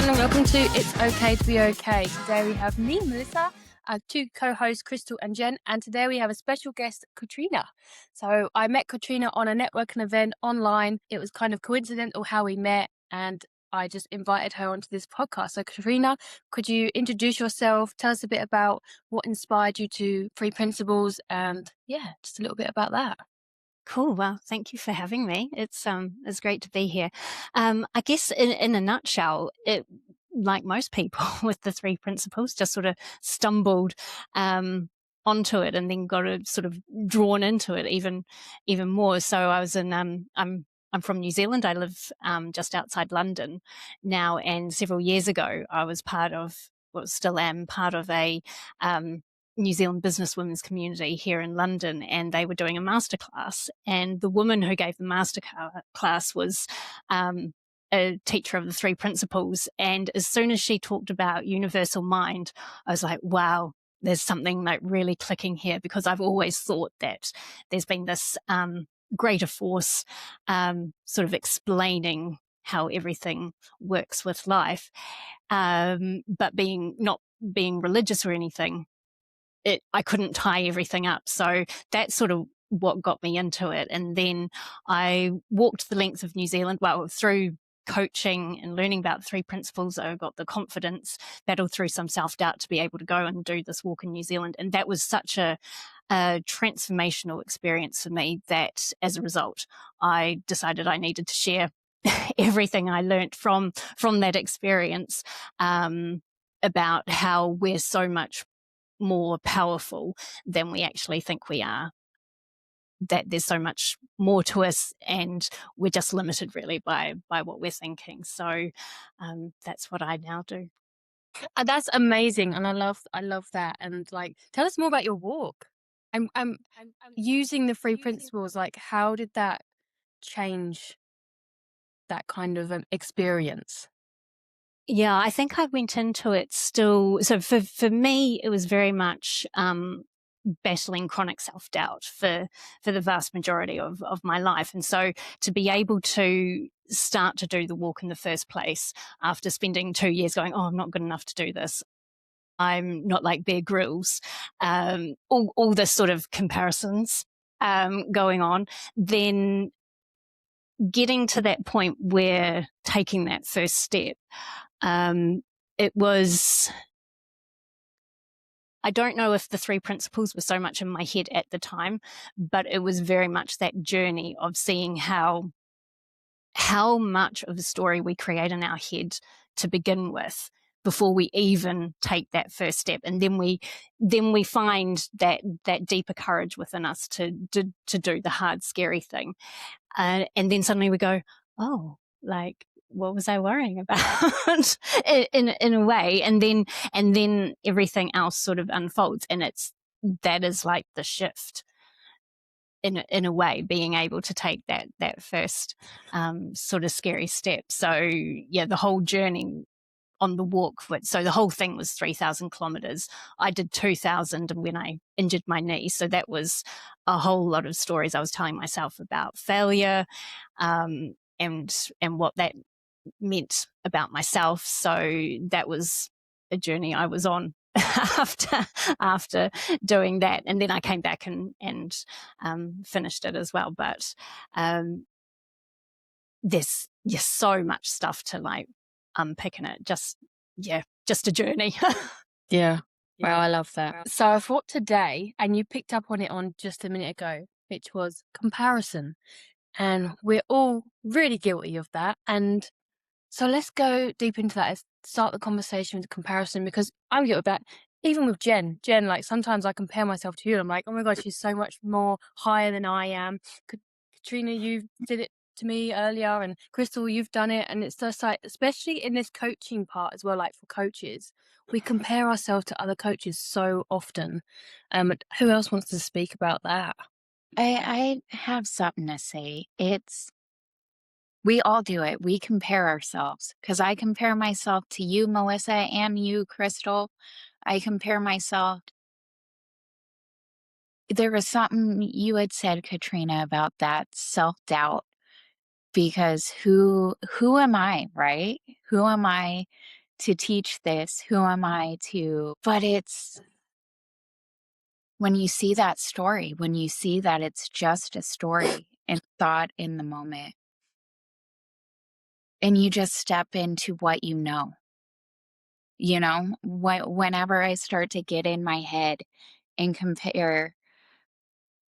everyone, and welcome to It's Okay to Be Okay. Today we have me, Melissa, our two co-hosts, Crystal and Jen, and today we have a special guest, Katrina. So I met Katrina on a networking event online. It was kind of coincidental how we met, and I just invited her onto this podcast. So Katrina, could you introduce yourself, tell us a bit about what inspired you to Three Principles, and just a little bit about that. Cool. Well, thank you for having me. It's great to be here. I guess in a nutshell, it, like most people with the Three Principles, just sort of stumbled onto it and then got sort of drawn into it even more. So I was I'm from New Zealand. I live just outside London now, and several years ago I was still am part of a New Zealand businesswomen's community here in London, and they were doing a masterclass. And the woman who gave the masterclass was a teacher of the Three Principles. And as soon as she talked about universal mind, I was like, wow, there's something like really clicking here, because I've always thought that there's been this greater force sort of explaining how everything works with life. But not being religious or anything, I couldn't tie everything up. So that's sort of what got me into it. And then I walked the length of New Zealand, through coaching and learning about the Three Principles. I got the confidence, battled through some self-doubt to be able to go and do this walk in New Zealand. And that was such a transformational experience for me that as a result, I decided I needed to share everything I learned from that experience about how we're so much more powerful than we actually think we are, that there's so much more to us and we're just limited really by what we're thinking. So that's what I now do. That's amazing, and I love that. And like, tell us more about your walk. I'm using the Three Principles. Like, how did that change that kind of experience? Yeah, I think I went into it still. So for me, it was very much battling chronic self-doubt for the vast majority of my life. And so to be able to start to do the walk in the first place after spending 2 years going, oh, I'm not good enough to do this, I'm not like Bear Grylls, all this sort of comparisons going on, then getting to that point where taking that first step, it was, I don't know if the Three Principles were so much in my head at the time, but it was very much that journey of seeing how much of a story we create in our head to begin with before we even take that first step. And then we find that deeper courage within us to do the hard, scary thing. And then suddenly we go, oh, like, what was I worrying about in a way? And then everything else sort of unfolds, and that is like the shift in a way, being able to take that first sort of scary step. So yeah, the whole journey on the walk. So the whole thing was 3,000 kilometers. I did 2,000 when I injured my knee. So that was a whole lot of stories I was telling myself about failure, and what that meant about myself. So that was a journey I was on after doing that. And then I came back and finished it as well. But there's so much stuff to like unpick in it. Just a journey. Yeah. Wow, I love that. So I thought today, and you picked up on it on just a minute ago, which was comparison. And we're all really guilty of that. And so let's go deep into that. Let's start the conversation with comparison, because I'm guilty of that. Even with Jen, like sometimes I compare myself to you. And I'm like, oh my God, she's so much more higher than I am. Katrina, you did it to me earlier, and Crystal, you've done it. And it's just like, especially in this coaching part as well, like for coaches, we compare ourselves to other coaches so often. Who else wants to speak about that? I have something to say. We all do it. We compare ourselves, because I compare myself to you, Melissa, and you, Crystal. I compare myself. There was something you had said, Katrina, about that self-doubt, because who am I, right? Who am I to teach this? Who am I to? But it's when you see that story, when you see that it's just a story and thought in the moment, and you just step into what you know. Whenever I start to get in my head and compare,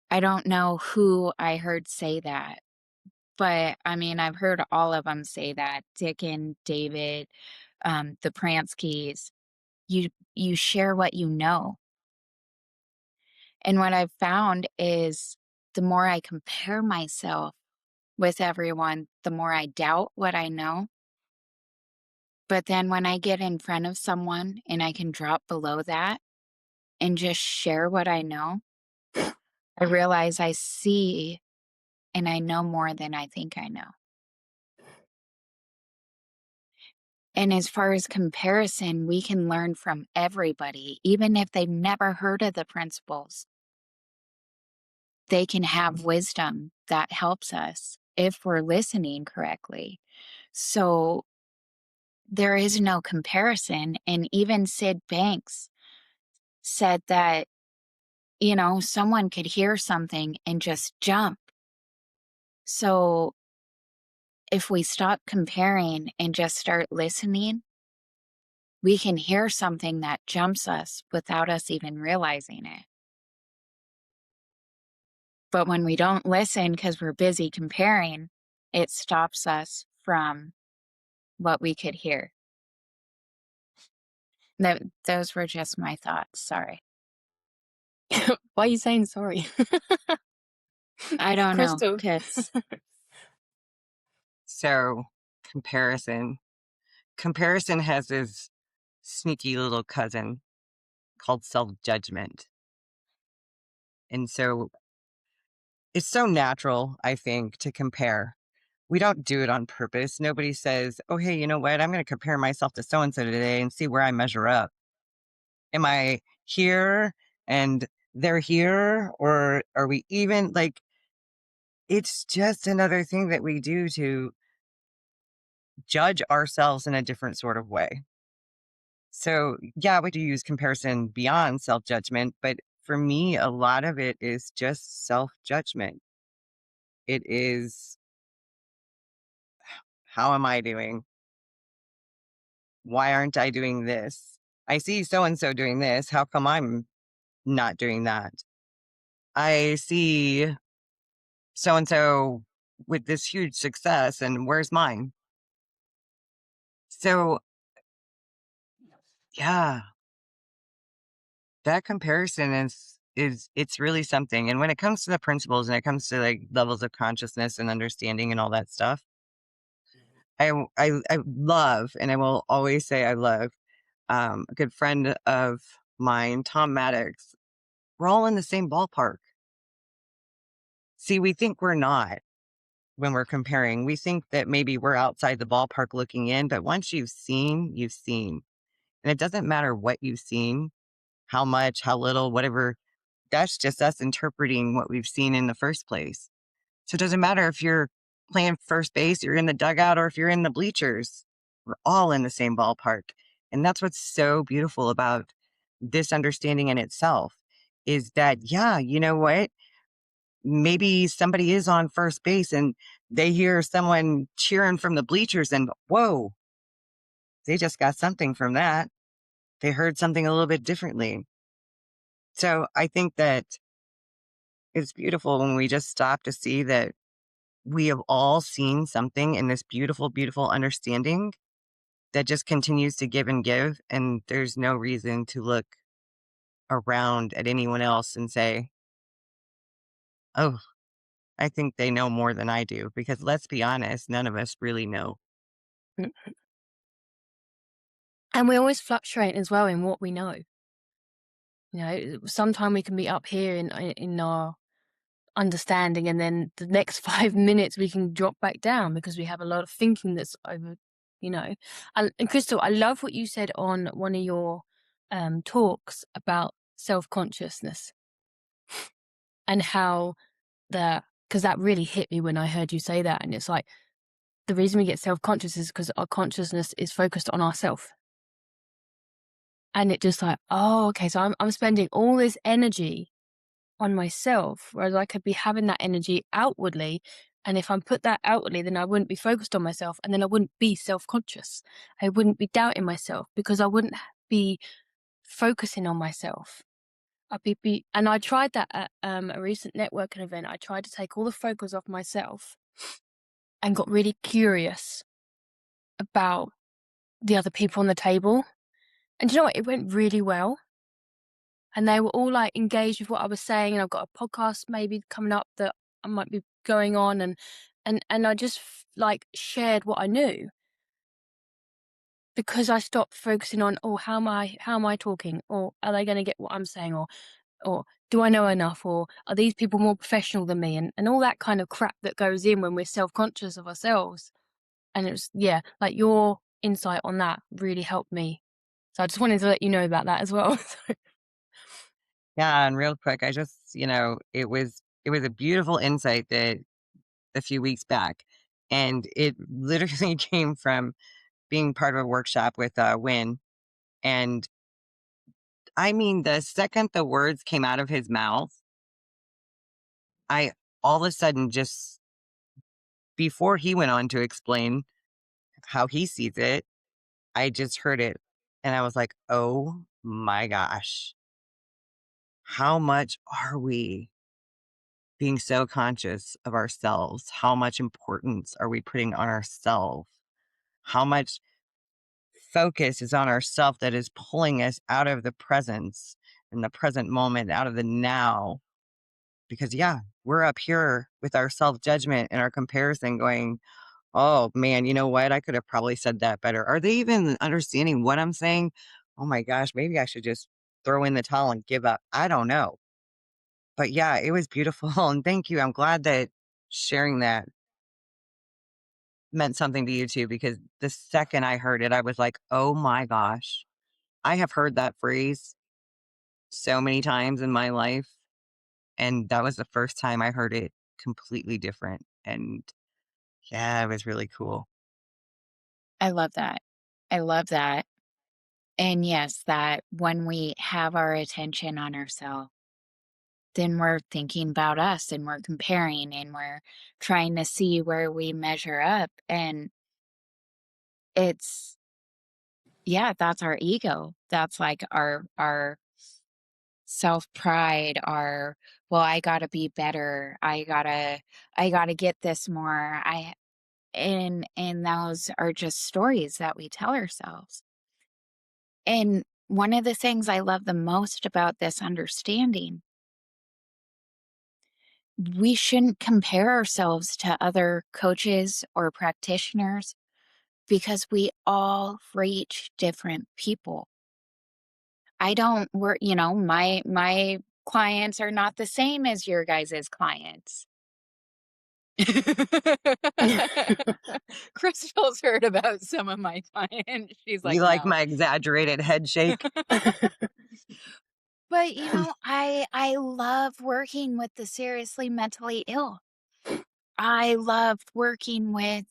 I don't know who I heard say that, but I mean, I've heard all of them say that. Dick and David, the Pranskys. You share what you know. And what I've found is the more I compare myself with everyone, the more I doubt what I know. But then when I get in front of someone and I can drop below that and just share what I know, I realize I see and I know more than I think I know. And as far as comparison, we can learn from everybody, even if they've never heard of the principles. They can have wisdom that helps us if we're listening correctly. So there is no comparison. And even Sid Banks said that, someone could hear something and just jump. So if we stop comparing and just start listening, we can hear something that jumps us without us even realizing it. But when we don't listen because we're busy comparing, it stops us from what we could hear. Those were just my thoughts. Sorry. Why are you saying sorry? I don't know. Crystal. 'Cause So, comparison. Comparison has this sneaky little cousin called self-judgment. And so it's so natural, I think, to compare. We don't do it on purpose. Nobody says, oh, hey, you know what? I'm going to compare myself to so and so today and see where I measure up. Am I here and they're here? Or are we even? Like, it's just another thing that we do to judge ourselves in a different sort of way. So, yeah, we do use comparison beyond self judgment, but for me, a lot of it is just self judgment. It is, how am I doing? Why aren't I doing this? I see so and so doing this. How come I'm not doing that? I see so and so with this huge success, and where's mine? So, yeah, that comparison is it's really something. And when it comes to the principles and it comes to like levels of consciousness and understanding and all that stuff, I love, and I will always say I love, a good friend of mine, Tom Maddox. We're all in the same ballpark. See, we think we're not when we're comparing. We think that maybe we're outside the ballpark looking in, but once you've seen, you've seen. And it doesn't matter what you've seen, how much, how little, whatever. That's just us interpreting what we've seen in the first place. So it doesn't matter if you're playing first base, you're in the dugout, or if you're in the bleachers. We're all in the same ballpark. And that's what's so beautiful about this understanding in itself is that, yeah, you know what? Maybe somebody is on first base and they hear someone cheering from the bleachers and whoa, they just got something from that. They heard something a little bit differently. So I think that it's beautiful when we just stop to see that we have all seen something in this beautiful, beautiful understanding that just continues to give and give. And there's no reason to look around at anyone else and say, oh, I think they know more than I do. Because let's be honest, none of us really know. And we always fluctuate as well in what we know. Sometimes we can be up here in our understanding, and then the next 5 minutes we can drop back down because we have a lot of thinking that's over, And Crystal, I love what you said on one of your talks about self-consciousness and how because that really hit me when I heard you say that. And it's like, the reason we get self-conscious is because our consciousness is focused on ourself. And it just like, oh, okay, so I'm spending all this energy on myself, whereas I could be having that energy outwardly. And if I put that outwardly, then I wouldn't be focused on myself, and then I wouldn't be self-conscious. I wouldn't be doubting myself because I wouldn't be focusing on myself. And I tried that at a recent networking event. I tried to take all the focus off myself and got really curious about the other people on the table. And do you know what? It went really well. And they were all like engaged with what I was saying. And I've got a podcast maybe coming up that I might be going on, and I just like shared what I knew because I stopped focusing on, oh, how am I talking, or are they going to get what I'm saying, or do I know enough, or are these people more professional than me, and all that kind of crap that goes in when we're self-conscious of ourselves. And it was, yeah, like your insight on that really helped me. So I just wanted to let you know about that as well. Yeah, and real quick, I just, it was a beautiful insight that a few weeks back, and it literally came from being part of a workshop with Win, and I mean, the second the words came out of his mouth, I all of a sudden just before he went on to explain how he sees it, I just heard it, and I was like, "Oh my gosh, how much are we being so conscious of ourselves? How much importance are we putting on ourselves? How much focus is on ourself that is pulling us out of the presence and the present moment, out of the now? Because, yeah, we're up here with our self judgment and our comparison going, oh man, you know what? I could have probably said that better. Are they even understanding what I'm saying? Oh my gosh, maybe I should just throw in the towel and give up. I don't know. But yeah, it was beautiful. And thank you. I'm glad that sharing that meant something to you too, because the second I heard it, I was like, oh my gosh, I have heard that phrase so many times in my life. And that was the first time I heard it completely different. And yeah, it was really cool. I love that. I love that. And yes, that when we have our attention on ourselves, then we're thinking about us and we're comparing and we're trying to see where we measure up. And it's, yeah, that's our ego. That's like our self pride, our, well, I gotta be better. I gotta get this more. And those are just stories that we tell ourselves. And one of the things I love the most about this understanding, we shouldn't compare ourselves to other coaches or practitioners because we all reach different people. I don't work, my clients are not the same as your guys' clients. Crystal's heard about some of my clients. She's like, You like no. my exaggerated head shake? But I love working with the seriously mentally ill. I love working with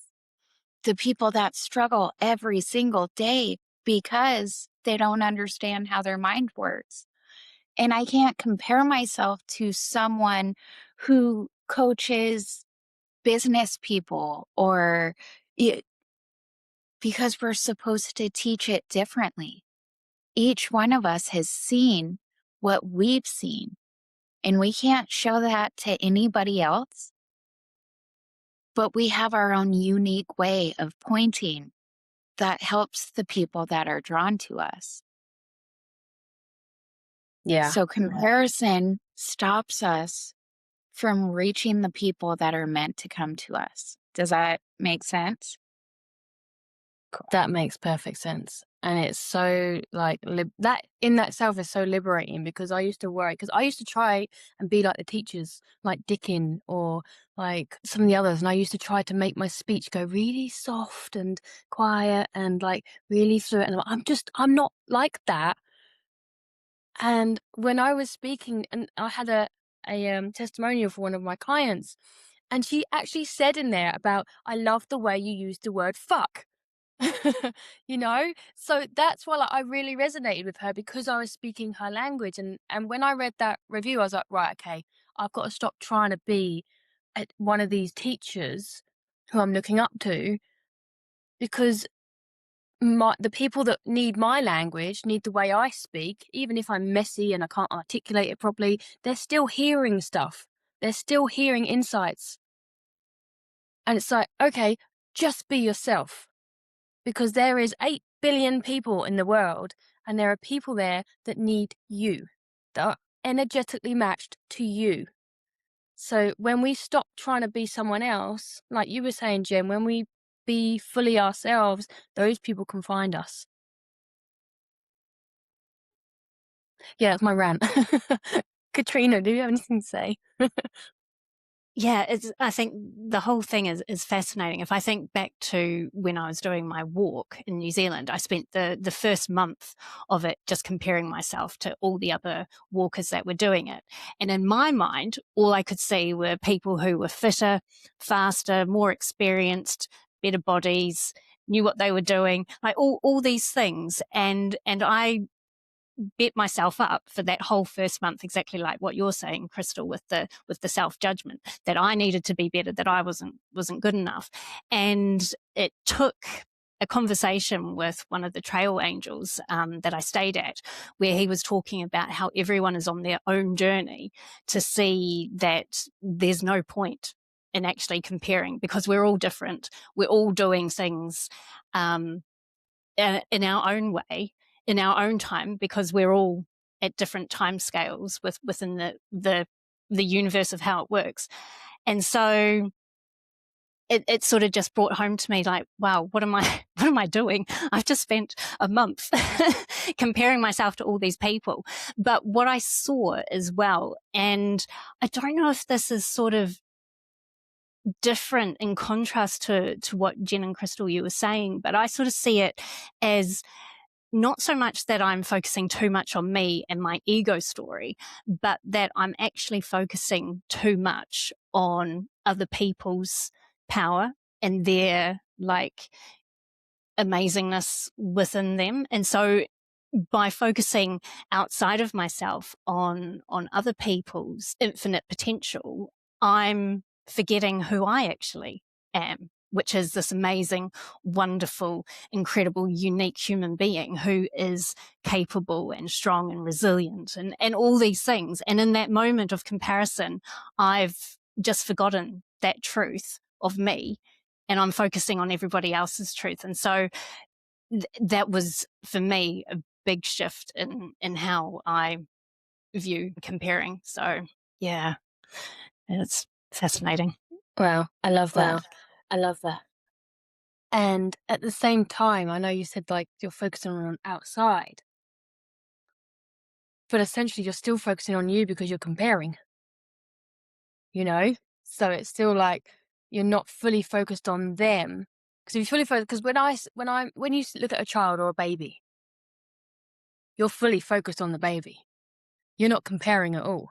the people that struggle every single day because they don't understand how their mind works. And I can't compare myself to someone who coaches business people or it, because we're supposed to teach it differently. Each one of us has seen what we've seen, and we can't show that to anybody else. But we have our own unique way of pointing that helps the people that are drawn to us. Yeah. So comparison stops us from reaching the people that are meant to come to us. Does that make sense? That makes perfect sense. And it's so like that in that self is so liberating because I used to worry because I used to try and be like the teachers, like Dickin or like some of the others. And I used to try to make my speech go really soft and quiet and like really fluent. And I'm not like that. And when I was speaking, and I had a testimonial for one of my clients, and she actually said in there about, I love the way you use the word fuck. You know? So that's why, like, I really resonated with her because I was speaking her language, and when I read that review, I was like, "Right, okay, I've got to stop trying to be at one of these teachers who I'm looking up to because the people that need my language, need the way I speak, even if I'm messy and I can't articulate it properly, they're still hearing stuff. They're still hearing insights." And it's like, okay, just be yourself because there is 8 billion people in the world and there are people there that need you, that are energetically matched to you. So when we stop trying to be someone else, like you were saying, Jen, when we be fully ourselves, those people can find us. Yeah, that's my rant. Katrina, do you have anything to say? Yeah, I think the whole thing is fascinating. If I think back to when I was doing my walk in New Zealand, I spent the first month of it just comparing myself to all the other walkers that were doing it. And in my mind, all I could see were people who were fitter, faster, more experienced, better bodies, knew what they were doing, like all these things. And I beat myself up for that whole first month, exactly like what you're saying, Crystal, with the self-judgment that I needed to be better, that I wasn't good enough. And it took a conversation with one of the trail angels that I stayed at, where he was talking about how everyone is on their own journey to see that there's no point in actually comparing because we're all different. We're all doing things in our own way, in our own time, because we're all at different time scales within the universe of how it works. And so it sort of just brought home to me like, wow, what am I what am I doing? I've just spent a month comparing myself to all these people. But what I saw as well, and I don't know if this is sort of different in contrast to what Jen and Crystal you were saying, but I sort of see it as not so much that I'm focusing too much on me and my ego story, but that I'm actually focusing too much on other people's power and their like amazingness within them. And so by focusing outside of myself on other people's infinite potential, I'm forgetting who I actually am, which is this amazing, wonderful, incredible, unique human being who is capable and strong and resilient and all these things. And in that moment of comparison, I've just forgotten that truth of me and I'm focusing on everybody else's truth. And so that was for me a big shift in how I view comparing. So yeah, it's fascinating. Wow, I love that. Wow. I love that. And at the same time, I know you said like you're focusing on outside, but essentially you're still focusing on you because you're comparing, you know? So it's still like you're not fully focused on them. Because if you fully focus, because when you look at a child or a baby, you're fully focused on the baby. You're not comparing at all.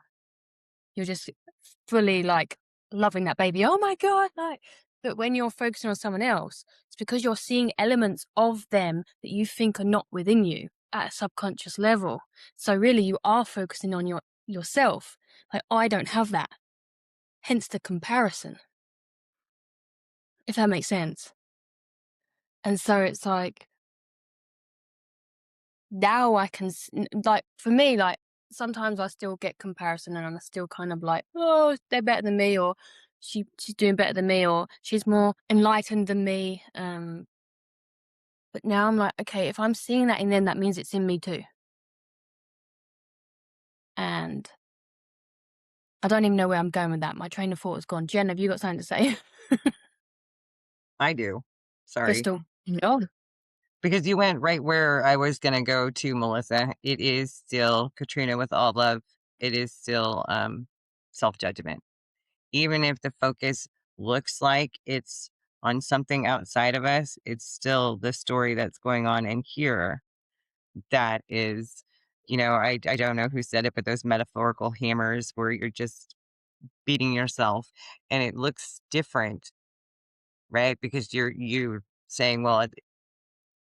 You're just fully like loving that baby. Oh my God. Like, but when you're focusing on someone else, it's because you're seeing elements of them that you think are not within you at a subconscious level. So really you are focusing on yourself. Like, I don't have that. Hence the comparison, if that makes sense. And so it's like, now I can, like, for me, like, sometimes I still get comparison and I'm still kind of like, oh, they're better than me, or she's doing better than me, or she's more enlightened than me. But now I'm like, okay, if I'm seeing that in them, that means it's in me too. And I don't even know where I'm going with that. My train of thought has gone. Jen, have you got something to say? I do. Sorry. Crystal? No. Because you went right where I was going to go to, Melissa. It is still Katrina with all love. It is still self-judgment. Even if the focus looks like it's on something outside of us, it's still the story that's going on in here that is, I don't know who said it, but those metaphorical hammers where you're just beating yourself and it looks different, right? Because you're saying, well,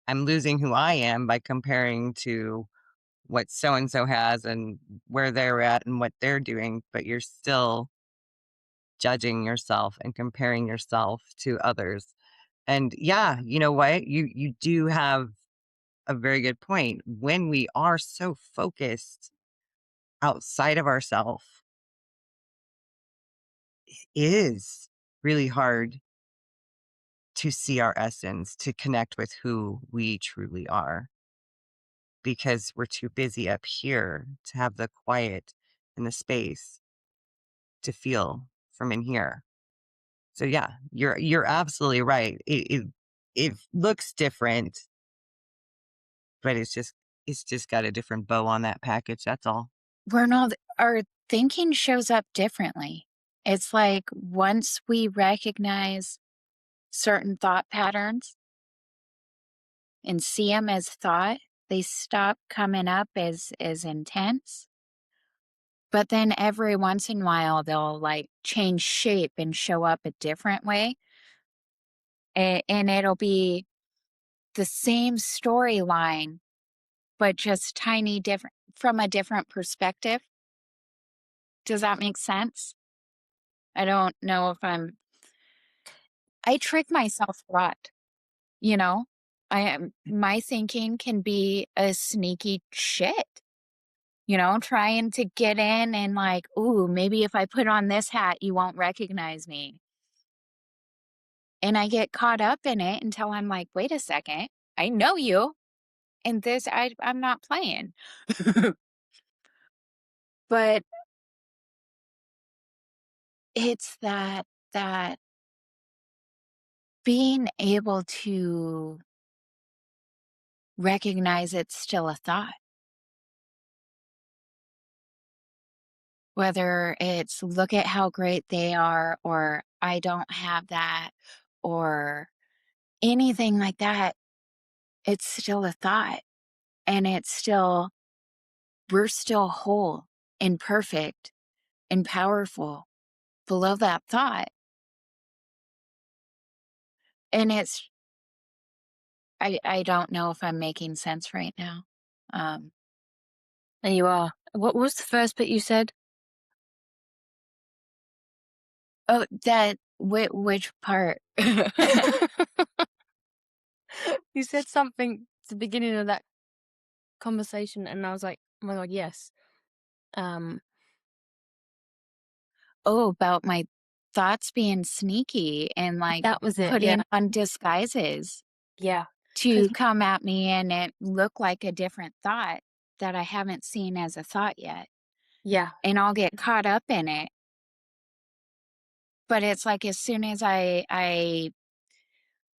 I'm losing who I am by comparing to what so and so has and where they're at and what they're doing, but you're still judging yourself and comparing yourself to others. And yeah, you know what? You do have a very good point. When we are so focused outside of ourselves, it is really hard to see our essence, to connect with who we truly are, because we're too busy up here to have the quiet and the space to feel from in here. So yeah, you're absolutely right. It looks different, but it's just got a different bow on that package. That's all. We're not, our thinking shows up differently. It's like once we recognize certain thought patterns and see them as thought, they stop coming up as intense. But then every once in a while, they'll like change shape and show up a different way. And it'll be the same storyline, but just tiny different from a different perspective. Does that make sense? I don't know if I trick myself a lot, you know? My thinking can be a sneaky shit, trying to get in and like, ooh, maybe if I put on this hat, you won't recognize me. And I get caught up in it until I'm like, wait a second, I know you. And this, I'm not playing. But it's that being able to recognize it's still a thought. Whether it's look at how great they are, or I don't have that, or anything like that, it's still a thought. And we're still whole and perfect and powerful below that thought. And I don't know if I'm making sense right now. And you are. What was the first bit you said? Oh, which part? You said something at the beginning of that conversation, and I was like, oh my God, yes. Oh, about my thoughts being sneaky and like That was it. putting Yeah. on disguises Yeah. to come at me and it look like a different thought that I haven't seen as a thought yet. Yeah. And I'll get caught up in it. But it's like as soon as I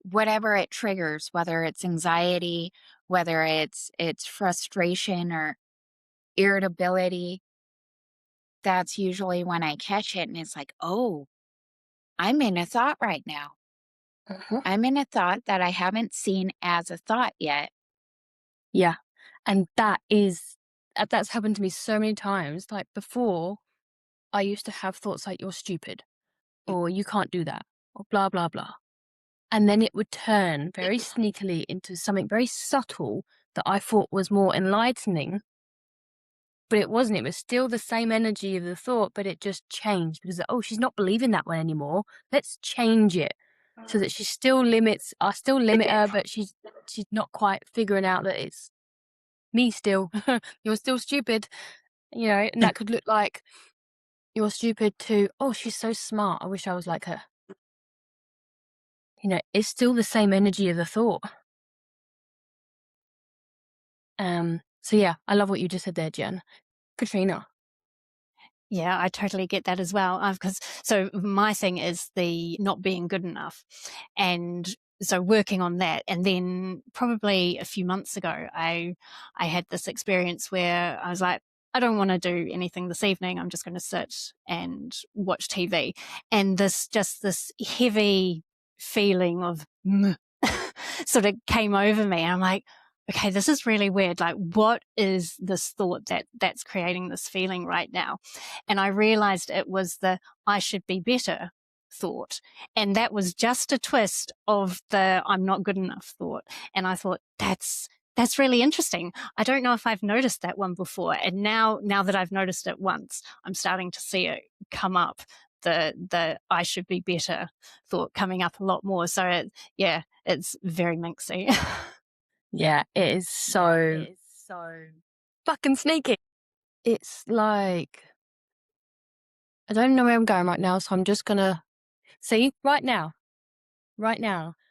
whatever it triggers, whether it's anxiety, whether it's frustration or irritability, that's usually when I catch it and it's like, oh, I'm in a thought right now. Mhm. I'm in a thought that I haven't seen as a thought yet. Yeah. And that's happened to me so many times. Like before, I used to have thoughts like, you're stupid, or you can't do that, or blah, blah, blah. And then it would turn very sneakily into something very subtle that I thought was more enlightening. But it wasn't. It was still the same energy of the thought, but it just changed because, oh, she's not believing that one anymore. Let's change it so that I still limit her, but she's not quite figuring out that it's me still. You're still stupid, and that could look like you're stupid to, oh, she's so smart. I wish I was like her. It's still the same energy of the thought. So yeah, I love what you just said there, Jen. Katrina. Yeah, I totally get that as well. So my thing is the not being good enough. And so working on that. And then probably a few months ago, I had this experience where I was like, I don't want to do anything this evening. I'm just going to sit and watch TV. And this heavy feeling of sort of came over me. I'm like, okay, this is really weird. Like, what is this thought that's creating this feeling right now? And I realized it was I should be better. thought. And that was just a twist of the I'm not good enough thought. And I thought, that's really interesting. I don't know if I've noticed that one before. And now that I've noticed it once, I'm starting to see it come up. The I should be better thought coming up a lot more. So it's very minxy. Yeah, it is so fucking sneaky. It's like, I don't know where I'm going right now, so I'm just gonna see right now,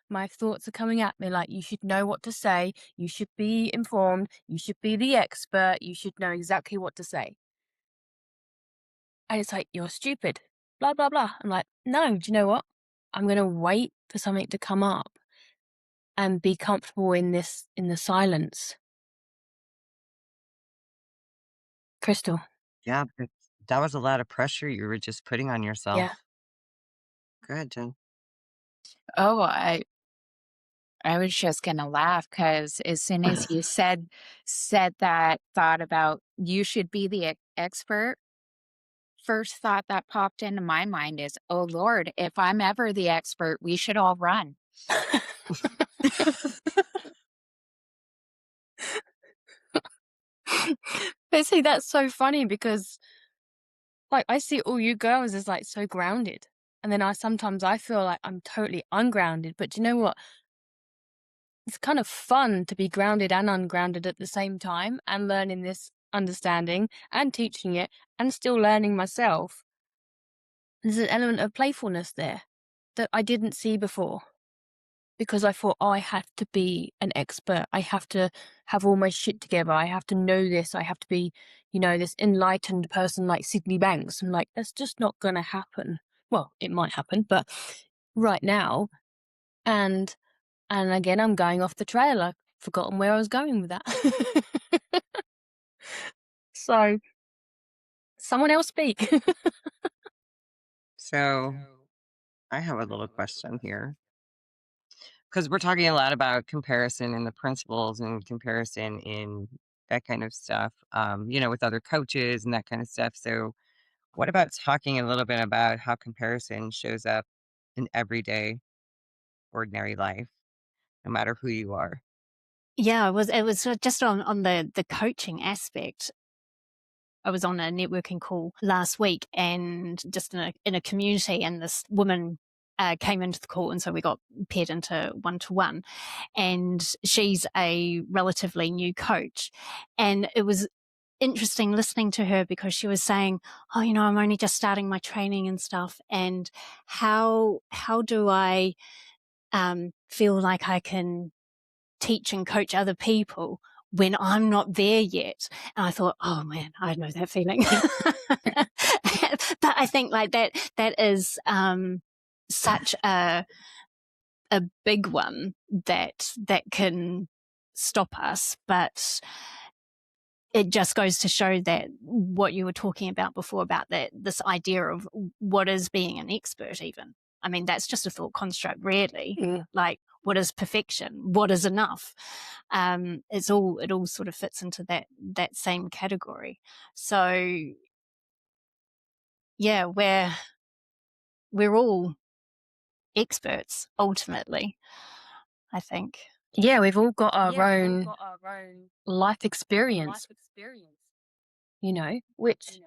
my thoughts are coming at me like, you should know what to say, you should be informed, you should be the expert, you should know exactly what to say. And it's like, you're stupid, blah, blah, blah. I'm like, no, do you know what? I'm gonna wait for something to come up and be comfortable in the silence. Crystal. Yeah, but that was a lot of pressure you were just putting on yourself. Yeah. Go ahead, Jen. Oh, I was just gonna laugh because as soon as you said that thought about you should be the expert, first thought that popped into my mind is, oh Lord, if I'm ever the expert, we should all run. But see, that's so funny because, like, I see all you girls as, like, so grounded. And then sometimes I feel like I'm totally ungrounded. But do you know what? It's kind of fun to be grounded and ungrounded at the same time and learning this understanding and teaching it and still learning myself. There's an element of playfulness there that I didn't see before. Because I thought, oh, I have to be an expert. I have to have all my shit together. I have to know this. I have to be, this enlightened person like Sydney Banks. I'm like, that's just not going to happen. Well, it might happen, but right now. And again, I'm going off the trail. I've forgotten where I was going with that. So, someone else speak. So I have a little question here because we're talking a lot about comparison and the principles and comparison in that kind of stuff, with other coaches and that kind of stuff. So, what about talking a little bit about how comparison shows up in everyday, ordinary life, no matter who you are? Yeah, it was just on the coaching aspect. I was on a networking call last week and just in a community, and this woman came into the call, and so we got paired into one-to-one, and she's a relatively new coach. And it was interesting listening to her because she was saying, oh, I'm only just starting my training and stuff, and how do I feel like I can teach and coach other people when I'm not there yet. And I thought, oh man, I know that feeling. But I think like that is such a big one that can stop us. But it just goes to show that what you were talking about before about this idea of what is being an expert even. I mean, that's just a thought construct, really. Yeah. Like, what is perfection? What is enough? It all sort of fits into that same category. So, yeah, we're all experts ultimately, I think. Yeah, we've all got our own life experience, which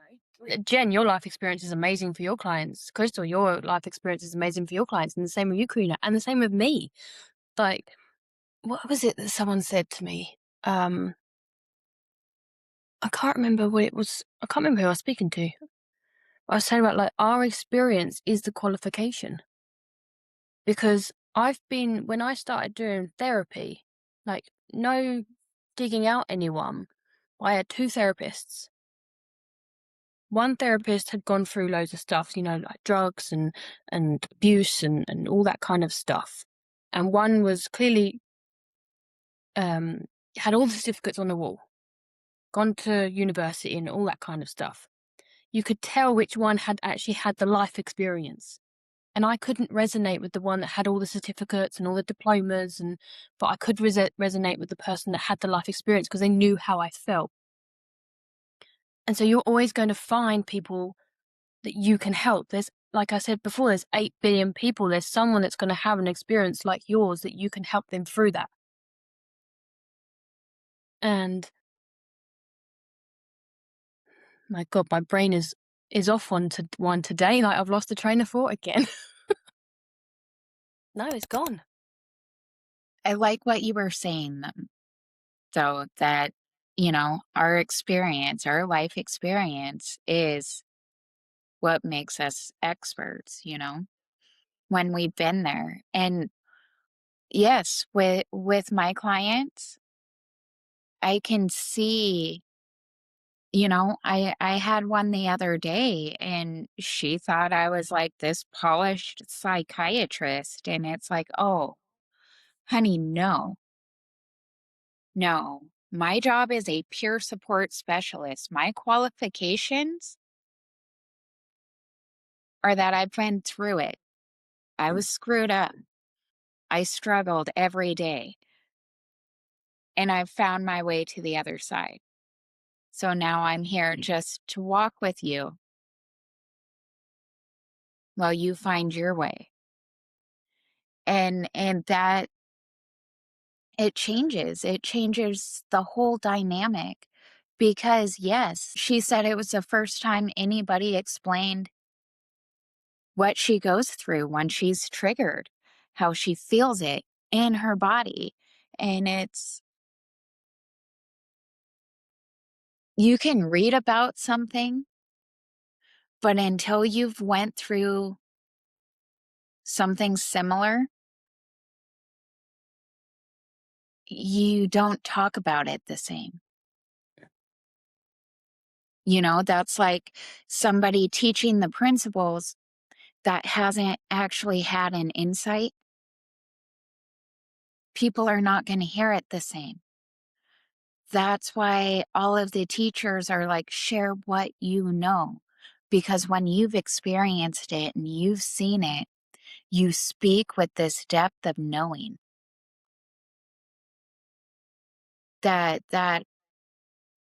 Jen, your life experience is amazing for your clients. Crystal, your life experience is amazing for your clients, and the same with you, Karina, and the same with me. Like, what was it that someone said to me? I can't remember what it was. I can't remember who I was speaking to. I was saying about like our experience is the qualification. Because when I started doing therapy, like no digging out anyone, I had 2 therapists. One therapist had gone through loads of stuff, like drugs and abuse and all that kind of stuff. And one was clearly had all the certificates on the wall, gone to university and all that kind of stuff. You could tell which one had actually had the life experience. And I couldn't resonate with the one that had all the certificates and all the diplomas, but I could resonate with the person that had the life experience because they knew how I felt. And so you're always going to find people that you can help. There's like I said before, there's 8 billion people. There's someone that's going to have an experience like yours that you can help them through that. And my God, my brain is off one today. Like, I've lost the train of thought again. No, it's gone. I like what you were saying, though, that, our experience, our life experience is what makes us experts, when we've been there. And yes, with my clients, I can see, I had one the other day and she thought I was like this polished psychiatrist. And it's like, oh, honey, no, no. My job is a peer support specialist. My qualifications are that I've been through it. I was screwed up. I struggled every day. And I've found my way to the other side. So now I'm here just to walk with you while you find your way. And that it changes the whole dynamic, because yes, she said it was the first time anybody explained what she goes through when she's triggered, how she feels it in her body. And you can read about something, but until you've went through something similar, you don't talk about it the same. That's like somebody teaching the principles that hasn't actually had an insight. People are not going to hear it the same. That's why all of the teachers are like, share what you know. Because when you've experienced it and you've seen it, you speak with this depth of knowing that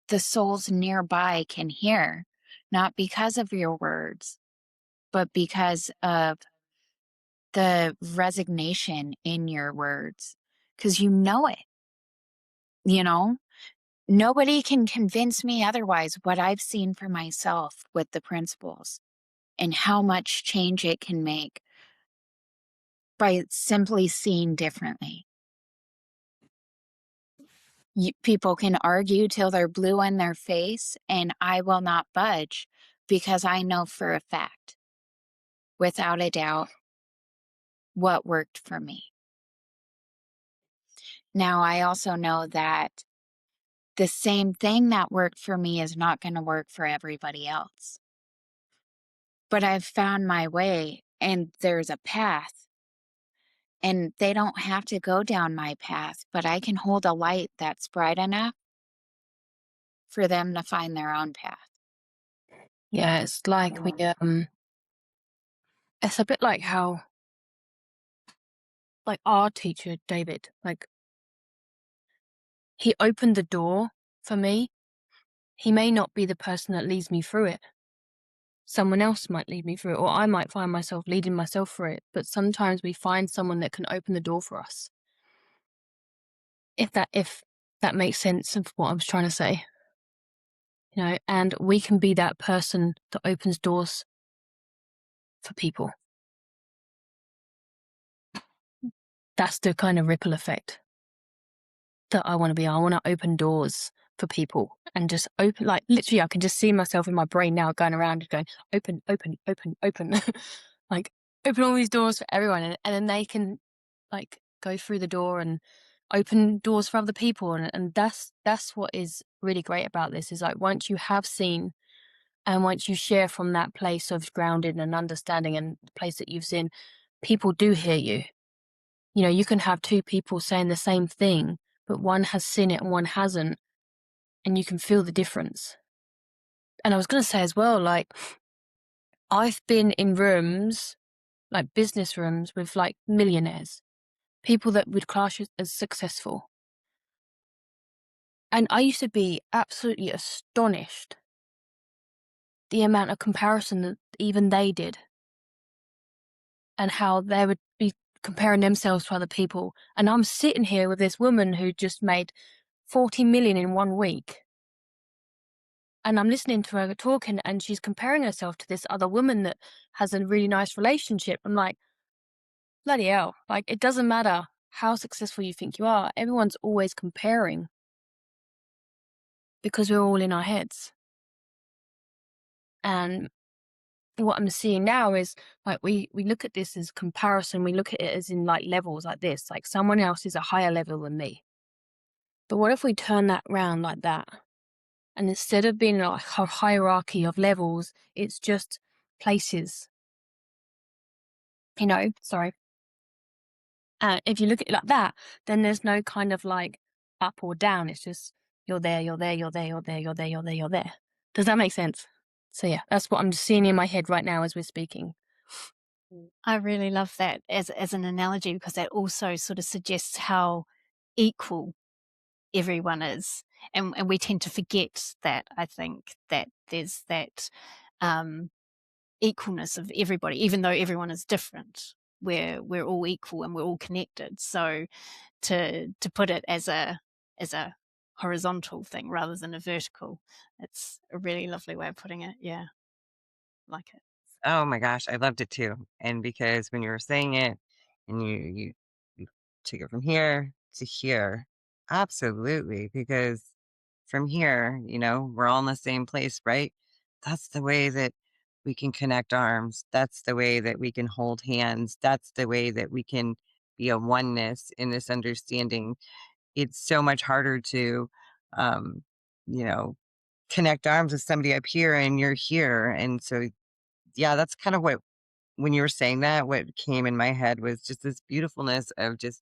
the souls nearby can hear, not because of your words, but because of the resignation in your words, because you know it. Nobody can convince me otherwise what I've seen for myself with the principles and how much change it can make by simply seeing differently. People can argue till they're blue in their face, and I will not budge, because I know for a fact, without a doubt, what worked for me. Now, I also know that the same thing that worked for me is not going to work for everybody else. But I've found my way, and there's a path, and they don't have to go down my path, but I can hold a light that's bright enough for them to find their own path. Yeah, it's like it's a bit like how, like, our teacher, David, like, he opened the door for me. He may not be the person that leads me through it. Someone else might lead me through it, or I might find myself leading myself through it. But sometimes we find someone that can open the door for us. If that makes sense of what I was trying to say. And we can be that person that opens doors for people. That's the kind of ripple effect that I want to be. I want to open doors for people, and just open, like, literally I can just see myself in my brain now going around and going, open, open, open, open. Like, open all these doors for everyone, and then they can, like, go through the door and open doors for other people. And that's what is really great about this, is like, once you have seen, and once you share from that place of grounded and understanding and the place that you've seen, people do hear you. You can have two people saying the same thing, but one has seen it and one hasn't, and you can feel the difference. And I was going to say as well, like, I've been in rooms, like business rooms, with like millionaires, people that would class as successful. And I used to be absolutely astonished the amount of comparison that even they did. and how they would be comparing themselves to other people. And I'm sitting here with this woman who just made 40 million in 1 week. And I'm listening to her talking, and she's comparing herself to this other woman that has a really nice relationship. I'm like, bloody hell. Like, it doesn't matter how successful you think you are. Everyone's always comparing because we're all in our heads. And what I'm seeing now is, like, we look at this as comparison. We look at it as in, like, levels like this. Like, someone else is a higher level than me. But what if we turn that round like that? And instead of being like a hierarchy of levels, it's just places. Sorry. If you look at it like that, then there's no kind of like up or down. It's just you're there, you're there, you're there, you're there, you're there, you're there, you're there. Does that make sense? So yeah, that's what I'm seeing in my head right now as we're speaking. I really love that as an analogy, because that also sort of suggests how equal everyone is. And we tend to forget that, I think, that there's that equalness of everybody, even though everyone is different. We're all equal and we're all connected. So to put it as a horizontal thing rather than a vertical, it's a really lovely way of putting it. Yeah, like it. Oh my gosh, I loved it too. And because when you were saying it and you took it from here to here, absolutely. Because from here, we're all in the same place, right? That's the way that we can connect arms. That's the way that we can hold hands. That's the way that we can be a oneness in this understanding. It's so much harder to, um, you know, connect arms with somebody up here and you're here. And so, yeah, that's kind of what, when you were saying that, what came in my head was just this beautifulness of just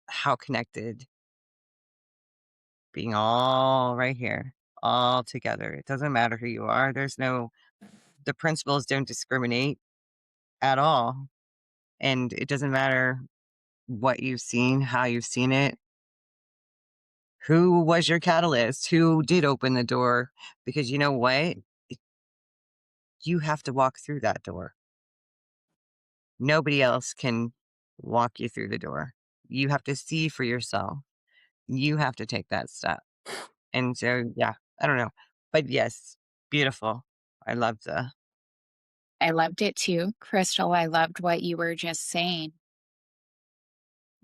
how connected, being all right here, all together. It doesn't matter who you are. The principles don't discriminate at all. And it doesn't matter what you've seen, how you've seen it, who was your catalyst, who did open the door, because you know what? You have to walk through that door. Nobody else can walk you through the door. You have to see for yourself. You have to take that step. And so, yeah, I don't know. But yes, beautiful. I love I loved it too. Crystal, I loved what you were just saying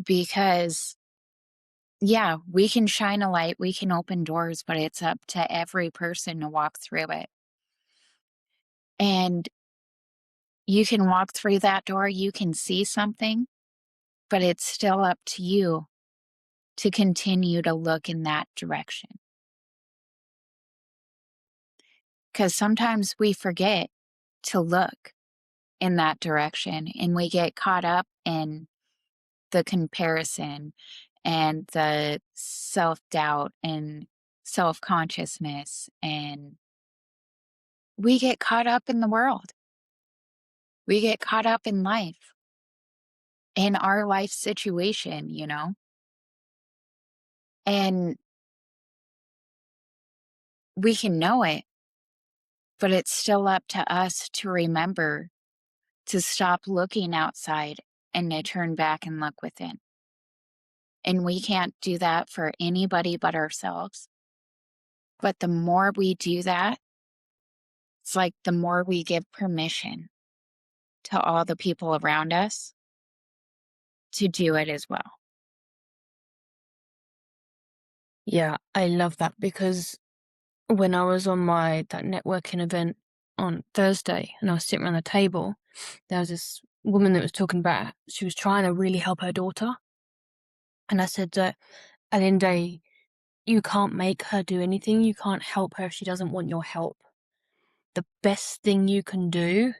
because, yeah, we can shine a light, we can open doors, but it's up to every person to walk through it. And you can walk through that door, you can see something, but it's still up to you to continue to look in that direction. Because sometimes we forget to look in that direction and we get caught up in the comparison and the self-doubt and self-consciousness, and we get caught up in the world. We get caught up in life, in our life situation, and we can know it, but it's still up to us to remember to stop looking outside and to turn back and look within. And we can't do that for anybody but ourselves. But the more we do that, it's like the more we give permission to all the people around us to do it as well. Yeah, I love that, because when I was on that networking event on Thursday and I was sitting around the table, there was this woman that was talking about, she was trying to really help her daughter. And I said that at the end of the day, you can't make her do anything. You can't help her if she doesn't want your help. The best thing you can do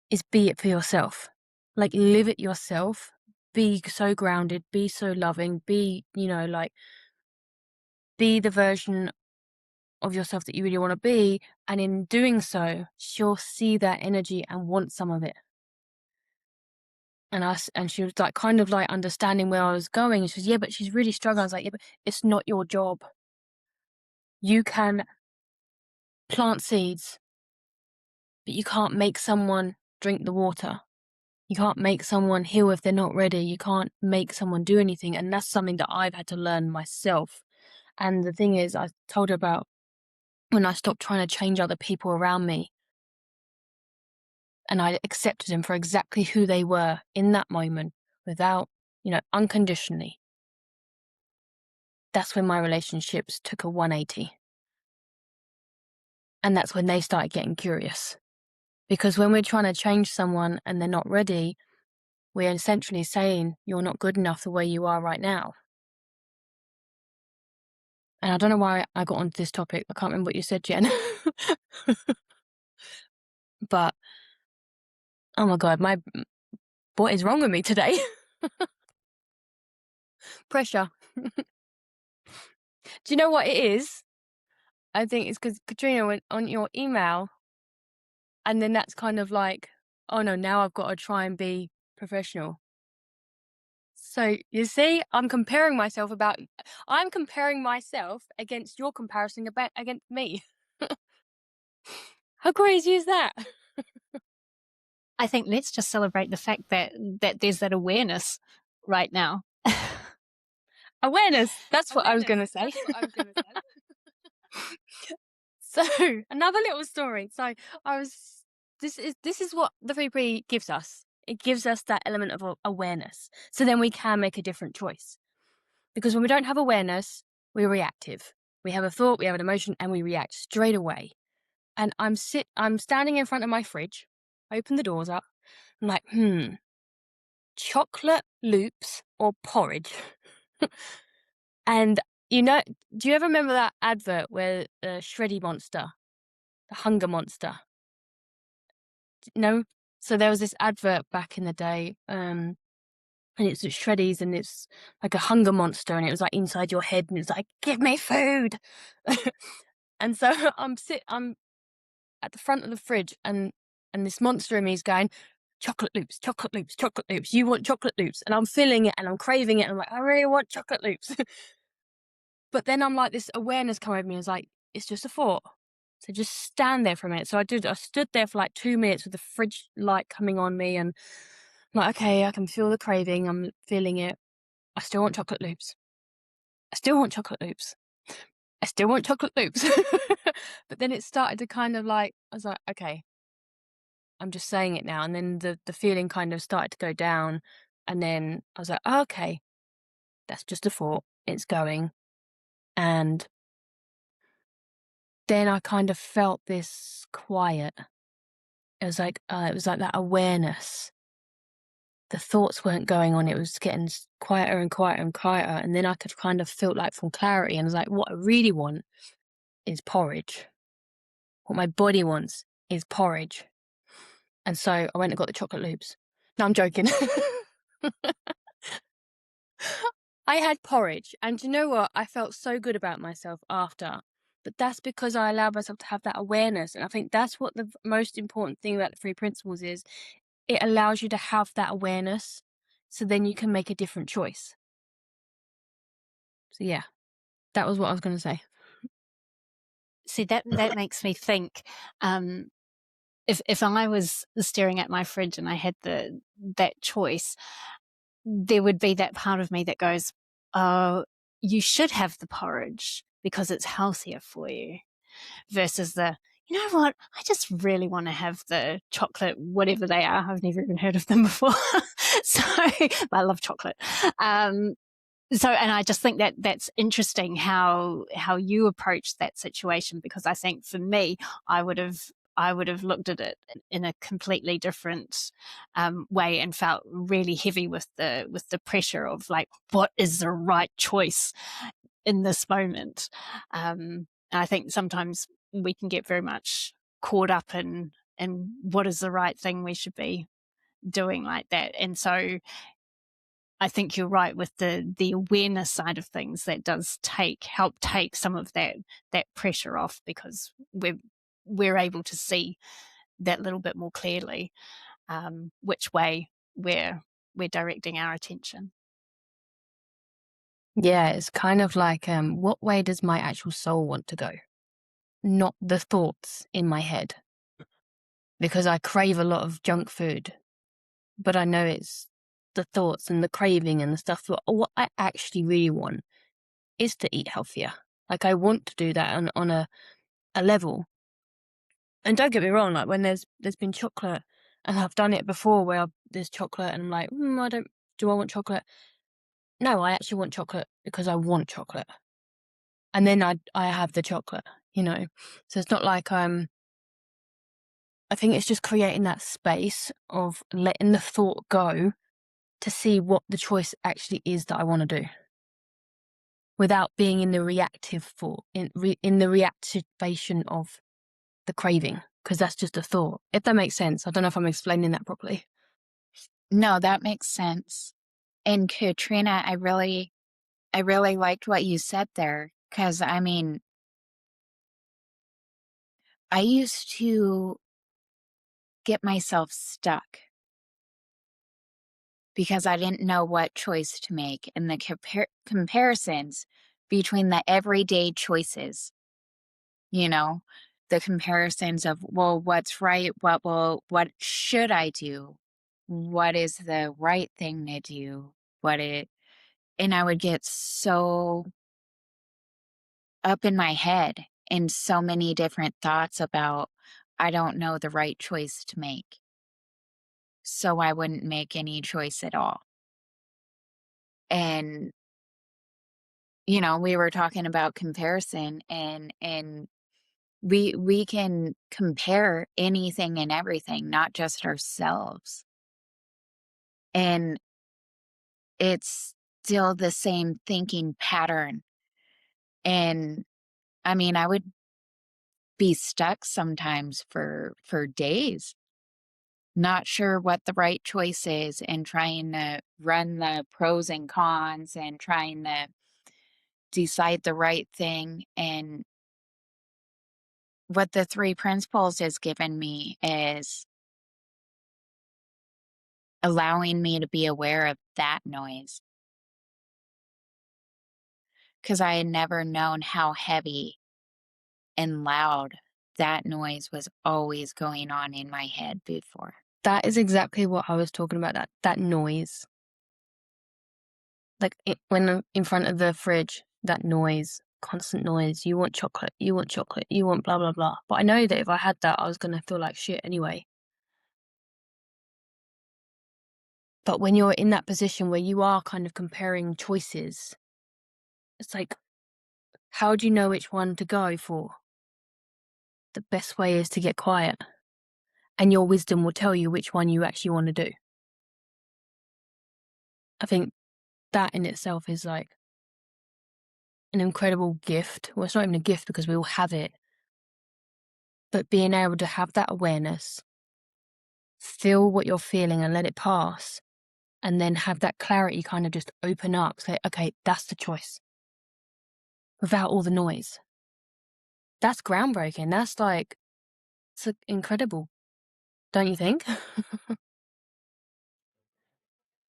is be it for yourself. Like, live it yourself. Be so grounded, be so loving, be the version of yourself that you really want to be. And in doing so, she'll see that energy and want some of it. And she was like, kind of like understanding where I was going. And she was, yeah, but she's really struggling. I was like, yeah, but it's not your job. You can plant seeds, but you can't make someone drink the water. You can't make someone heal if they're not ready. You can't make someone do anything. And that's something that I've had to learn myself. And the thing is, I told her about when I stopped trying to change other people around me and I accepted them for exactly who they were in that moment without, unconditionally. That's when my relationships took a 180. And that's when they started getting curious. Because when we're trying to change someone and they're not ready, we're essentially saying, you're not good enough the way you are right now. And I don't know why I got onto this topic. I can't remember what you said, Jen. But, oh my God, what is wrong with me today? Pressure. Do you know what it is? I think it's because Katrina went on your email, and then that's kind of like, oh no, now I've got to try and be professional. So you see, I'm comparing myself against your comparison against me. How crazy is that? I think let's just celebrate the fact that there's that awareness right now. Awareness. That's what I was going to say. So another little story. So this is what the 3P gives us. It gives us that element of awareness. So then we can make a different choice. Because when we don't have awareness, we're reactive. We have a thought, we have an emotion, and we react straight away. And I'm standing in front of my fridge, open the doors up, I'm like, chocolate loops or porridge? And do you ever remember that advert where the Shreddy monster, the hunger monster? No? So there was this advert back in the day, and it's at Shreddies, and it's like a hunger monster, and it was like inside your head, and it's like, give me food. And so I'm at the front of the fridge, and this monster in me is going, chocolate loops, chocolate loops, chocolate loops. You want chocolate loops. And I'm feeling it and I'm craving it. And I'm like, I really want chocolate loops. But then I'm like, this awareness come over me. I was like, it's just a thought. So just stand there for a minute. So I did. I stood there for like 2 minutes with the fridge light coming on me. And I'm like, okay, I can feel the craving. I'm feeling it. I still want chocolate loops. I still want chocolate loops. I still want chocolate loops. But then it started to kind of like, I was like, okay, I'm just saying it now. And then the feeling kind of started to go down. And then I was like, oh, okay, that's just a thought. It's going. And then I kind of felt this quiet. It was like that awareness. The thoughts weren't going on. It was getting quieter and quieter and quieter. And then I could kind of feel like from clarity. And I was like, what I really want is porridge. What my body wants is porridge. And so I went and got the chocolate loops. No, I'm joking. I had porridge, and you know what? I felt so good about myself after. But that's because I allowed myself to have that awareness. And I think that's what the most important thing about the 3 principles is. It allows you to have that awareness, so then you can make a different choice. So yeah, that was what I was going to say. See, that makes me think, if I was staring at my fridge and I had that choice, there would be that part of me that goes, oh, you should have the porridge because it's healthier for you, versus you know what, I just really want to have the chocolate, whatever they are. I've never even heard of them before. So I love chocolate. So, and I just think that that's interesting how you approach that situation, because I think for me, I would have looked at it in a completely different way and felt really heavy with the pressure of like, what is the right choice in this moment? And I think sometimes we can get very much caught up in what is the right thing we should be doing like that. And so I think you're right with the awareness side of things. That does help take some of that pressure off, because we're able to see that little bit more clearly, which way we're directing our attention. Yeah, it's kind of like, what way does my actual soul want to go? Not the thoughts in my head. because I crave a lot of junk food, but I know it's the thoughts and the craving and the stuff. But what I actually really want is to eat healthier. Like, I want to do that on a level. And don't get me wrong, like when there's been chocolate, and I've done it before where there's chocolate and I'm like, do I want chocolate? No, I actually want chocolate because I want chocolate. And then I have the chocolate, you know. So it's not like I think it's just creating that space of letting the thought go to see what the choice actually is that I want to do, without being in the reactive thought, in the reactivation of the craving, because that's just a thought. If that makes sense. I don't know if I'm explaining that properly. No, that makes sense. And Katrina, I really liked what you said there, because I mean, I used to get myself stuck because I didn't know what choice to make, and the comparisons between the everyday choices, you know, the comparisons of, well, what's right? What should I do? What is the right thing to do? And I would get so up in my head in so many different thoughts about, I don't know the right choice to make. So I wouldn't make any choice at all. And, we were talking about comparison, and we can compare anything and everything, not just ourselves. And it's still the same thinking pattern. And I mean, I would be stuck sometimes for days, not sure what the right choice is, and trying to run the pros and cons and trying to decide the right thing. And what the three principles has given me is allowing me to be aware of that noise, because I had never known how heavy and loud that noise was always going on in my head before. That is exactly what I was talking about, that noise. Like, when I'm in front of the fridge, that noise, constant noise. You want chocolate, you want chocolate, you want blah, blah, blah. But I know that if I had that, I was going to feel like shit anyway. But when you're in that position where you are kind of comparing choices, it's like, how do you know which one to go for? The best way is to get quiet, and your wisdom will tell you which one you actually want to do. I think that in itself is like an incredible gift. Well, it's not even a gift because we all have it. But being able to have that awareness, feel what you're feeling and let it pass, and then have that clarity kind of just open up, say, okay, that's the choice, without all the noise. That's groundbreaking. That's like, it's incredible, don't you think?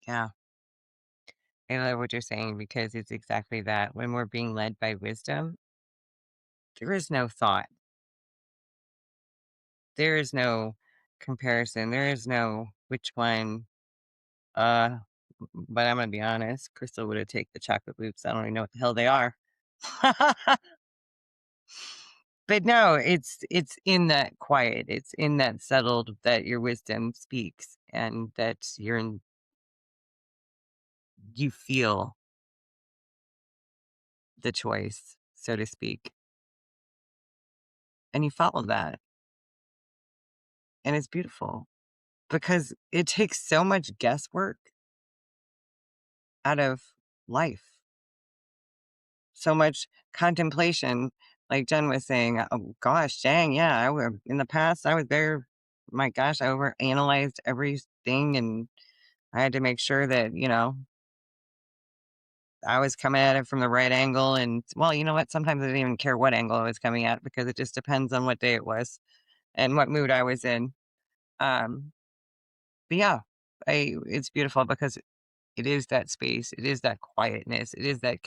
Yeah. I love what you're saying, because it's exactly that. When we're being led by wisdom, there is no thought. There is no comparison. There is no which one. Uh, but I'm gonna be honest, Crystal would have taken the chocolate boots. I don't even know what the hell they are. But no, it's in that quiet. It's in that settled that your wisdom speaks, and that you feel the choice, so to speak, and you follow that, and it's beautiful, because it takes so much guesswork out of life, so much contemplation. Like Jen was saying, oh gosh, dang, yeah, in the past, I was there. My gosh, I overanalyzed everything, and I had to make sure that, I was coming at it from the right angle. And well, you know what? Sometimes I didn't even care what angle I was coming at, because it just depends on what day it was and what mood I was in. Um, but yeah, it's beautiful, because it is that space, it is that quietness, it is that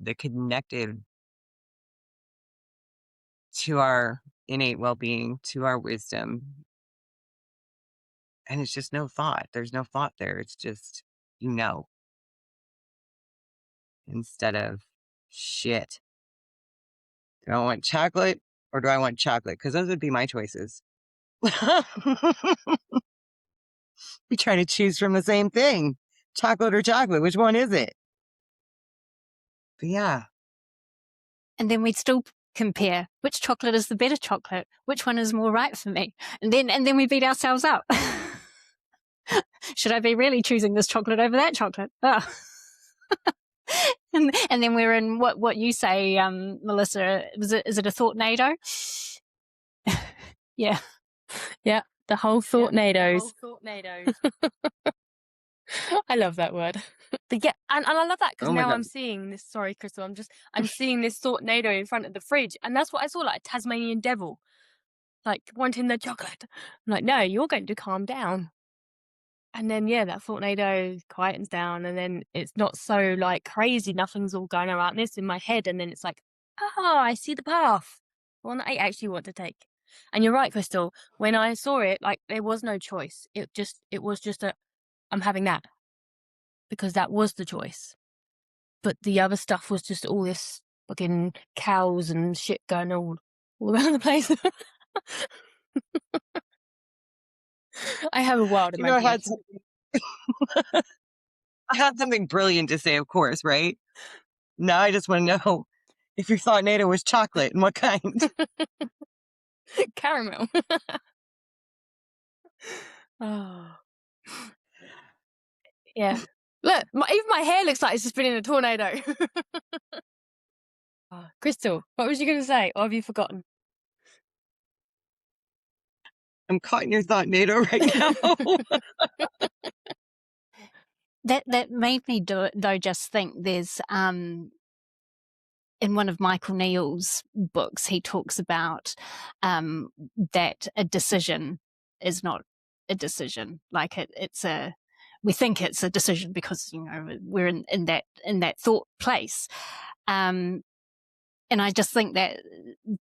the connected to our innate well-being, to our wisdom, And it's just no thought. There's no thought there. It's just, you know, instead of shit. Do I want chocolate or do I want chocolate? Because those would be my choices. We try to choose from the same thing, chocolate or chocolate. Which one is it? But yeah, And then we'd still compare which chocolate is the better chocolate, which one is more right for me. And then we beat ourselves up. Should I be really choosing this chocolate over that chocolate? Oh. and then we're in what you say, Melissa. Is it a thoughtnado? Yeah. Yeah, the whole thoughtnadoes. I love that word. But yeah, and I love that because oh my now God. I'm seeing this. Sorry, Crystal. I'm seeing this thoughtnado in front of the fridge, and that's what I saw, like a Tasmanian devil, like wanting the chocolate. I'm like, no, you're going to calm down. And then yeah, that thoughtnado quietens down, and then it's not so like crazy. Nothing's all going around this in my head, and then it's like, oh, I see the path, the one that I actually want to take. And you're right, Crystal. When I saw it, like there was no choice. It was just a, I'm having that because that was the choice. But the other stuff was just all this fucking cows and shit going all around the place. I have a wild You know, imagination. I had something brilliant to say, of course, right? Now I just want to know if your thought NATO was chocolate and what kind. Caramel. Oh. Yeah. Look, even my hair looks like it's just been in a tornado. Crystal, what was you going to say? Or have you forgotten? I'm caught in your thought NATO right now. That made me though just think there's in one of Michael Neill's books, he talks about that a decision is not a decision. Like we think it's a decision because we're in that thought place. And I just think that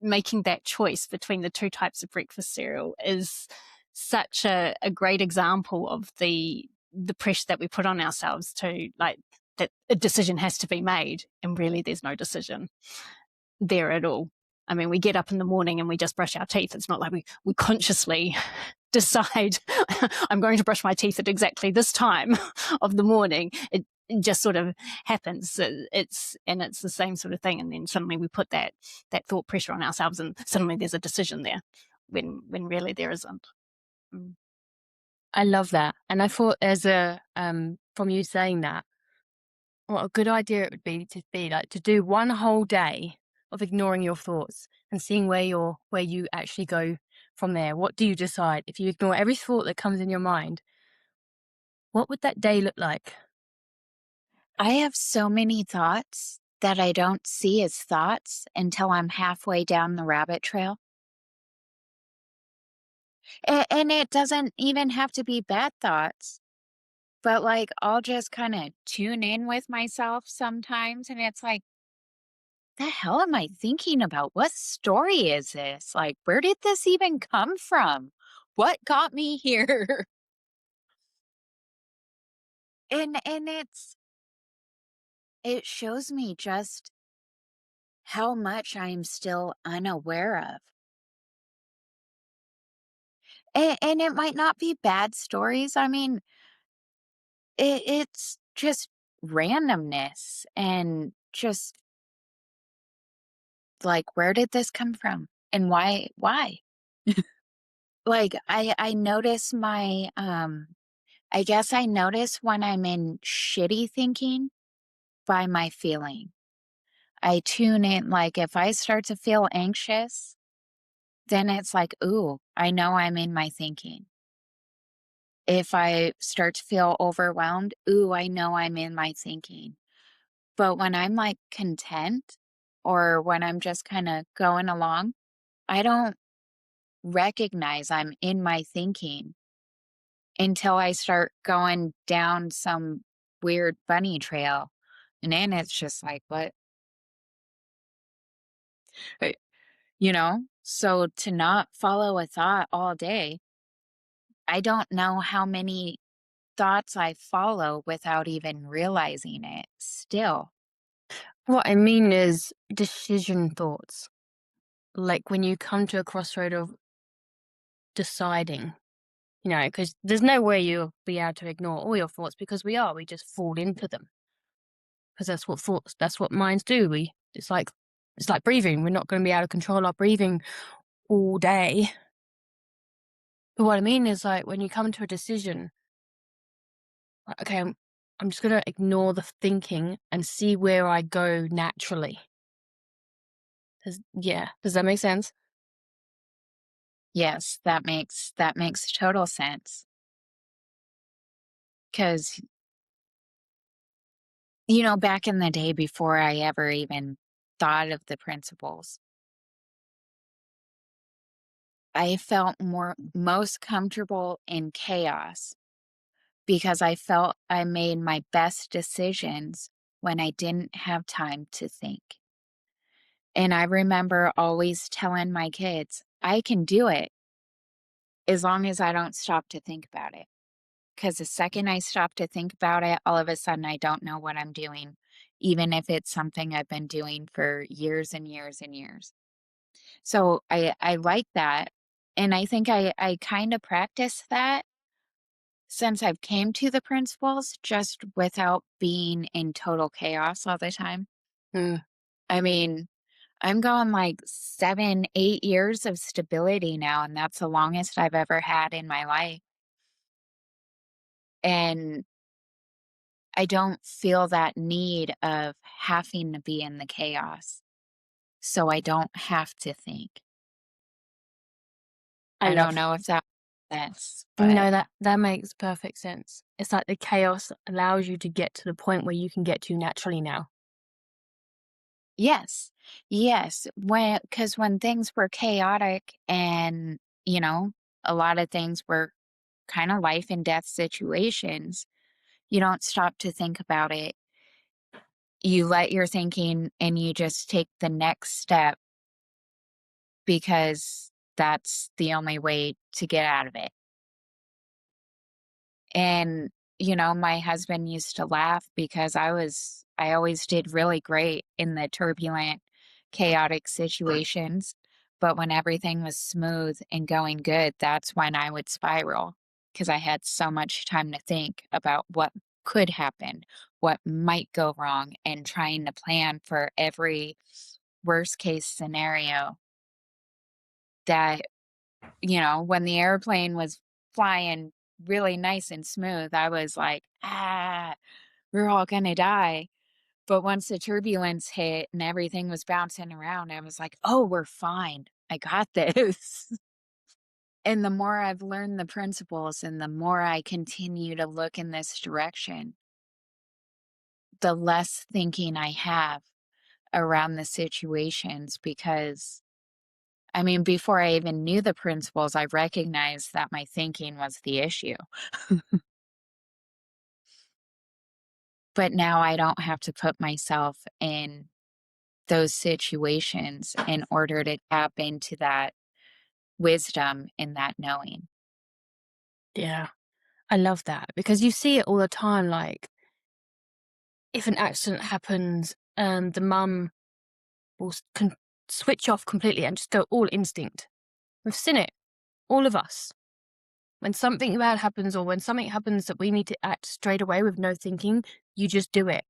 making that choice between the two types of breakfast cereal is such a great example of the pressure that we put on ourselves to, like, that a decision has to be made, and really there's no decision there at all. I mean, we get up in the morning and we just brush our teeth. It's not like we consciously decide I'm going to brush my teeth at exactly this time of the morning. It just sort of happens. It's the same sort of thing. And then suddenly we put that thought pressure on ourselves, and suddenly there's a decision there when really there isn't. Mm. I love that. And I thought from you saying that, what a good idea it would be like to do one whole day of ignoring your thoughts and seeing where you actually go from there. What do you decide? If you ignore every thought that comes in your mind, what would that day look like? I have so many thoughts that I don't see as thoughts until I'm halfway down the rabbit trail. And it doesn't even have to be bad thoughts, but like I'll just kind of tune in with myself sometimes. And it's like, the hell am I thinking about? What story is this? Like, where did this even come from? What got me here? And it shows me just how much I'm still unaware of. And it might not be bad stories. I mean, it's just randomness and just like, where did this come from? And why? Like, I notice I guess I notice when I'm in shitty thinking by my feeling. I tune in, like, if I start to feel anxious, then it's like, ooh, I know I'm in my thinking. If I start to feel overwhelmed, ooh, I know I'm in my thinking. But when I'm like content or when I'm just kind of going along, I don't recognize I'm in my thinking until I start going down some weird bunny trail. And then it's just like, what? Uh, You know? So to not follow a thought all day, I don't know how many thoughts I follow without even realizing it still. What I mean is decision thoughts. Like when you come to a crossroad of deciding, because there's no way you'll be able to ignore all your thoughts because we just fall into them. Because that's what minds do. It's like breathing. We're not going to be able to control our breathing all day. But what I mean is like when you come to a decision, like, okay, I'm just going to ignore the thinking and see where I go naturally. Does that make sense? Yes, that makes total sense. Because, back in the day before I ever even thought of the principles, I felt most comfortable in chaos because I felt I made my best decisions when I didn't have time to think. And I remember always telling my kids, I can do it as long as I don't stop to think about it. Because the second I stop to think about it, all of a sudden I don't know what I'm doing, even if it's something I've been doing for years and years and years. So I like that. And I think I kind of practice that since I've came to the principles just without being in total chaos all the time. Mm. I mean, I'm going like 7, 8 years of stability now, and that's the longest I've ever had in my life. And I don't feel that need of having to be in the chaos, so I don't have to think. I I don't love. know if that makes sense, but No, that makes perfect sense. It's like the chaos allows you to get to the point where you can get to naturally now. yes. Yes, because when things were chaotic and, a lot of things were kinda life and death situations, you don't stop to think about it. You let your thinking and you just take the next step because that's the only way to get out of it. And, my husband used to laugh because I always did really great in the turbulent, chaotic situations. But when everything was smooth and going good, that's when I would spiral because I had so much time to think about what could happen, what might go wrong, and trying to plan for every worst case scenario that when the airplane was flying really nice and smooth, I was like, we're all gonna die. But once the turbulence hit and everything was bouncing around, I was like, oh, we're fine. I got this. And the more I've learned the principles and the more I continue to look in this direction, the less thinking I have around the situations because before I even knew the principles, I recognized that my thinking was the issue. But now I don't have to put myself in those situations in order to tap into that wisdom and that knowing. Yeah, I love that because you see it all the time. Like if an accident happens, the mum will switch off completely and just go all instinct. We've seen it, all of us. When something bad happens or when something happens that we need to act straight away with no thinking, you just do it.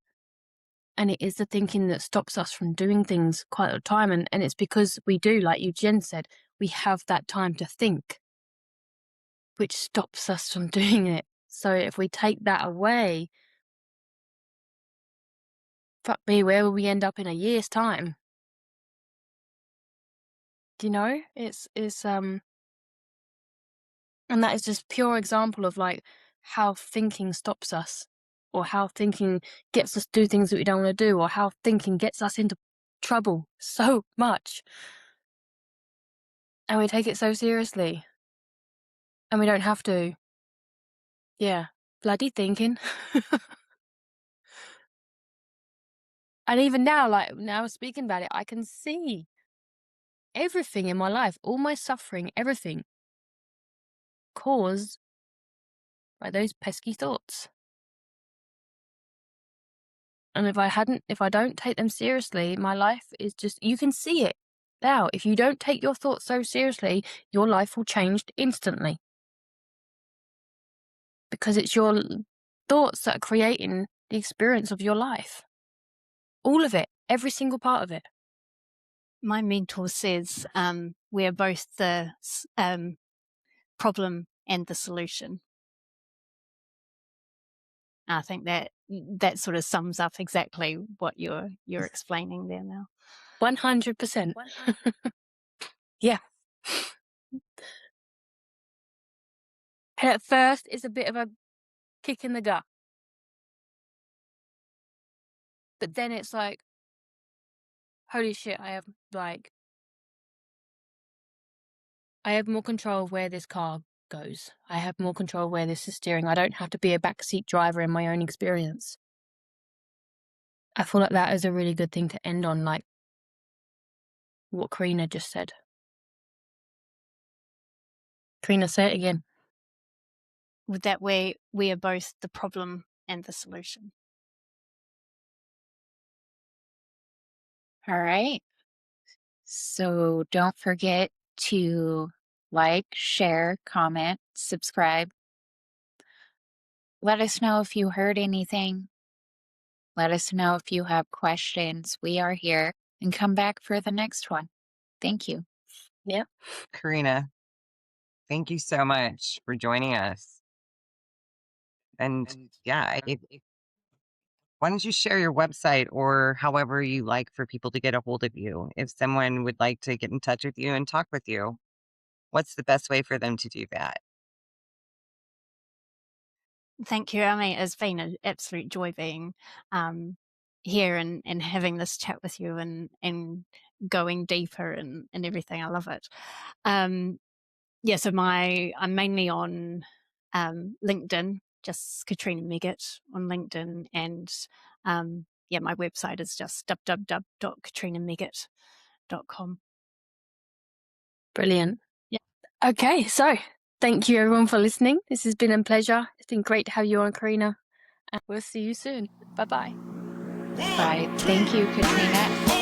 And it is the thinking that stops us from doing things quite a lot of time. And it's because we do, like you, Jen said, we have that time to think, which stops us from doing it. So if we take that away, fuck me, where will we end up in a year's time? Do you know? And that is just pure example of like how thinking stops us, or how thinking gets us to do things that we don't want to do, or how thinking gets us into trouble so much. And we take it so seriously. And we don't have to. Yeah. Bloody thinking. And even now, like now speaking about it, I can see everything in my life, all my suffering, everything caused by those pesky thoughts. And if I don't take them seriously, my life is just, you can see it now. If you don't take your thoughts so seriously, your life will change instantly. Because it's your thoughts that are creating the experience of your life. All of it, every single part of it. My mentor says we're both the problem and the solution. I think that sort of sums up exactly what you're explaining there now. 100%. Yeah. And at first, it's a bit of a kick in the gut. But then it's like, holy shit, I have more control of where this car goes. I have more control of where this is steering. I don't have to be a backseat driver in my own experience. I feel like that is a really good thing to end on, like what Katrina just said. Katrina, say it again. With that way, we are both the problem and the solution. All right. So don't forget to like, share, comment, subscribe. Let us know if you heard anything. Let us know if you have questions. We are here, and come back for the next one. Thank you. Yeah. Katrina, thank you so much for joining us. And yeah, why don't you share your website or however you like for people to get a hold of you? If someone would like to get in touch with you and talk with you, what's the best way for them to do that? Thank you. I mean, it's been an absolute joy being here and having this chat with you and going deeper and everything. I love it. Yeah, so I'm mainly on LinkedIn, just Katrina Megget on LinkedIn, and yeah, my website is just www.katrinamegget.com. Brilliant. Yeah. Okay, so thank you everyone for listening. This has been a pleasure. It's been great to have you on, Katrina. And we'll see you soon. Bye-bye. Bye. Thank you, Katrina.